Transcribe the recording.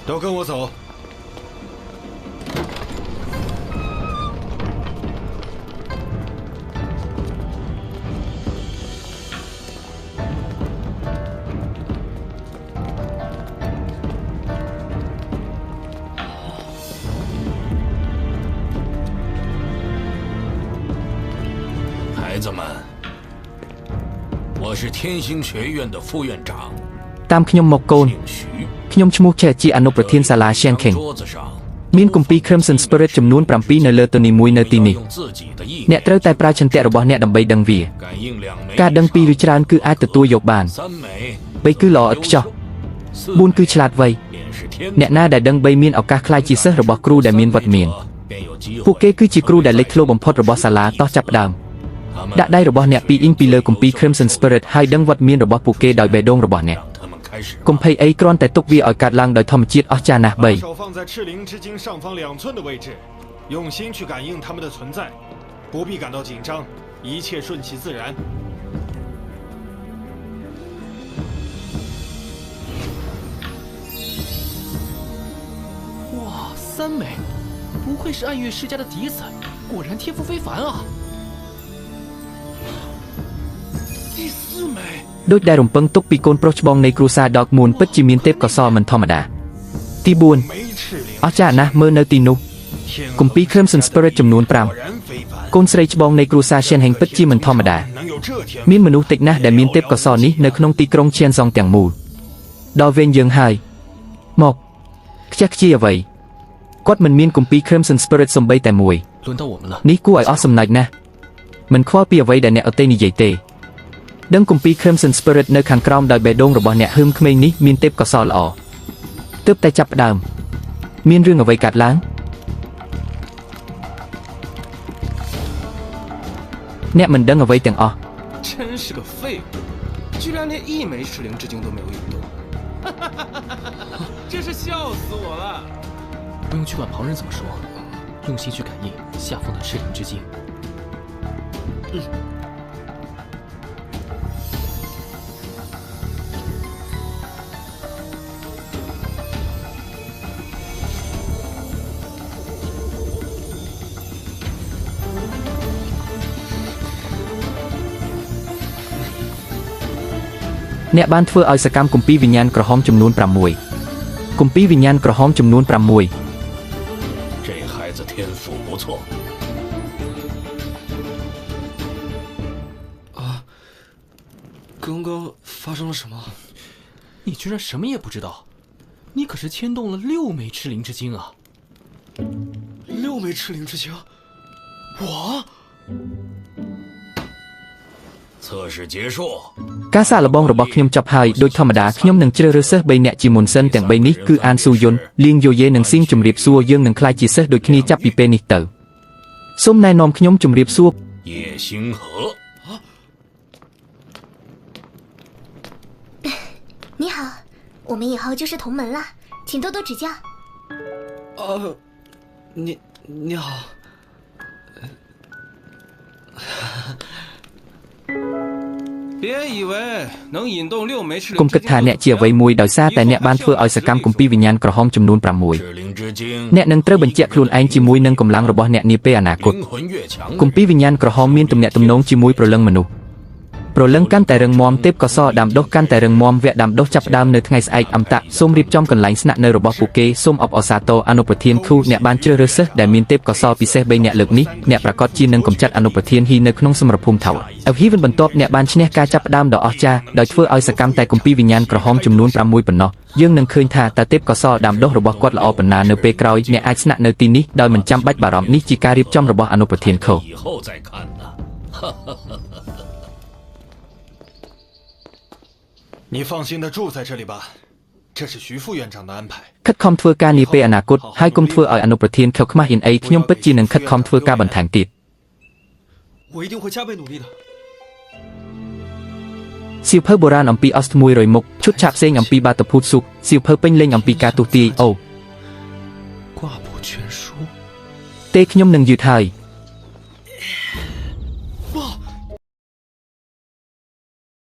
都跟我走。孩子们，我是天星学院的副院长。 តាមខ្ញុំមកកូនខ្ញុំឈ្មោះជាអនុប្រធានសាលា Shang King មានគម្ពីរ Crimson Spirit ចំនួន 7 នៅលើទូនីមួយនៅទីនេះអ្នកត្រូវតែប្រើឆន្ទៈរបស់អ្នកដើម្បីដឹងវាការដឹងពីឬច្រើនគឺអាចទទួលយកបាន3គឺល្អឥតខ្ចោះ4គឺឆ្លាតវៃអ្នកណាដែលដឹង3មានឱកាសក្លាយជាសិស្សរបស់គ្រូដែលមានវត្តមានពួកគេគឺជាគ្រូដែលលេចធ្លោបំផុតរបស់សាលាតោះចាប់ផ្ដើមដាក់ដៃរបស់អ្នកពីអ៊ីងពីលើគម្ពីរ Crimson Spirit ហើយដឹងវត្តមានរបស់ពួកគេដោយបេះដូងរបស់អ្នកកុំភ័យអីគ្រាន់តែទុកវាឲ្យកាត់ឡើងដោយធម្មជាតិអស្ចារ្យណាស់3手放在赤灵之晶上方2寸的位置，用心去感应它们的存在，不必感到紧张，一切顺其自然。哇，三枚，不愧是暗月世家的嫡子，果然天赋非凡啊！第4枚。 ដូចដែលរំពឹងទុកពីកូនប្រុសច្បងនៃគ្រួសារ Dark Moon ពិតជាមានទេពកោសល្យមិនធម្មតាទី4អស្ចារ្យណាស់មើលនៅទីនោះគម្ពីរ Crimson Spirit ចំនួន5កូនស្រីច្បងនៃគ្រួសារ Shen Heng ពិតជាមិនធម្មតាមានមនុស្សតិចណាស់ដែលមានទេពកោសល្យនេះនៅក្នុងទីក្រុង Qianzhong ទាំងមូលដល់វិញយើងហើយមកខ្ជះខ្ជាយអ្វីគាត់មិនមានគម្ពីរ Crimson Spirit សំបីតែមួយនេះគួរឲ្យអស់សំណើចណាស់មិនខ្វល់ពីអ្វីដែលអ្នកអត់ទេនិយាយទេដឹងគម្ពីរ Crimson Spirit នៅខាងក្រោមដោយបេះដូងរបស់អ្នកហឹមក្មេងនេះមានទេពកោសល្យល្អទើបតែចាប់ផ្ដើមមានរឿងអ្វីកើតឡើងអ្នកមិនដឹងអ្វីទាំងអស់真是个废物，居然连1枚赤灵之晶都没有引动，真是笑死我了！不用去管旁人怎么说，用心去感应下方的赤灵之晶。អ្នកបានធ្វើឲ្យសកម្មគម្ពីរវិញ្ញាណក្រហមចំនួន6គម្ពីរវិញ្ញាណក្រហមចំនួន6这孩子天赋不错啊，刚刚发生了什么？你居然什么也不知道？你可是牵动了6枚赤灵之晶啊！6枚赤灵之晶，我。 测试结束 ការសាកល្បងរបស់ខ្ញុំចប់ហើយដូចធម្មតាខ្ញុំនឹងជ្រើសរើសសិស្ស3នាក់ជាមុនសិនទាំង3នេះគឺអានស៊ូយុនលៀងយោយេនិងស៊ីងជំរាបសួរយើងនឹងក្លាយជាសិស្សដូចគ្នាចាប់ពីពេលនេះទៅសូមណែនាំខ្ញុំជំរាបសួរ叶星河你好，我们以后就是同门了，请多多指教。你好。别以为能引动6枚赤灵 គុំគិតថាអ្នកជាអ្វីមួយដោយសារតែអ្នកបានធ្វើឲ្យសកម្មគម្ពីរវិញ្ញាណក្រហមចំនួន6អ្នកនឹងត្រូវបញ្ជាក់ខ្លួនឯងជាមួយនឹងកម្លាំងរបស់អ្នកនាពេលអនាគតគម្ពីរវិញ្ញាណក្រហមមានទំនាក់ទំនងជាមួយព្រលឹងមនុស្សព្រលឹងកាន់តែរឹងមាំទេពកោសល្យដាំដុះកាន់តែរឹងមាំវគ្គដាំដុះចាប់ផ្ដើមនៅថ្ងៃស្អែកអមតៈសូមរៀបចំកន្លែងស្នាក់នៅរបស់ពួកគេសូមអបអរសាទរអនុប្រធានខូអ្នកបានជ្រើសរើសសិស្សដែលមានទេពកោសល្យពិសេស3នាក់លើកនេះអ្នកប្រកាសជានឹងកម្ចាត់អនុប្រធានហ៊ីនៅក្នុងសមរភូមិថៅអវីវិនបន្ទាប់អ្នកបានឈ្នះការចាប់ផ្ដើមដ៏អស្ចារ្យដោយធ្វើឲ្យសកម្មតែគម្ពីរវិញ្ញាណក្រហមចំនួន6ប៉ុណ្ណោះយើងនឹងឃើញថាតើទេពកោសល្យដាំដុះរបស់គាត់ល្អប៉ុណ្ណានៅពេលក្រោយអ្នកអាចស្នាក់នៅទីនេះដោយមិនចាំបាច់បារម្ភនេះជាការរៀបចំរបស់អនុប្រធានខូ你放心的住在这里吧，这是徐副院长的安排。 ខិតខំធ្វើការនាពេលអនាគតហើយកុំធ្វើឲ្យអនុប្រធានខុសខ្មាស់អ៊ីនអីខ្ញុំពិតជានឹងខិតខំធ្វើការបន្ថែមទៀត我一定会加倍努力的。 សៀវភៅបុរាណអំពីអស្ត100មុខឈុតឆាកផ្សេងអំពីបាតុភូតសុខសៀវភៅពេញលេញអំពីការទូទាយអូ挂布全书 ទេខ្ញុំនឹងយឺតហើយ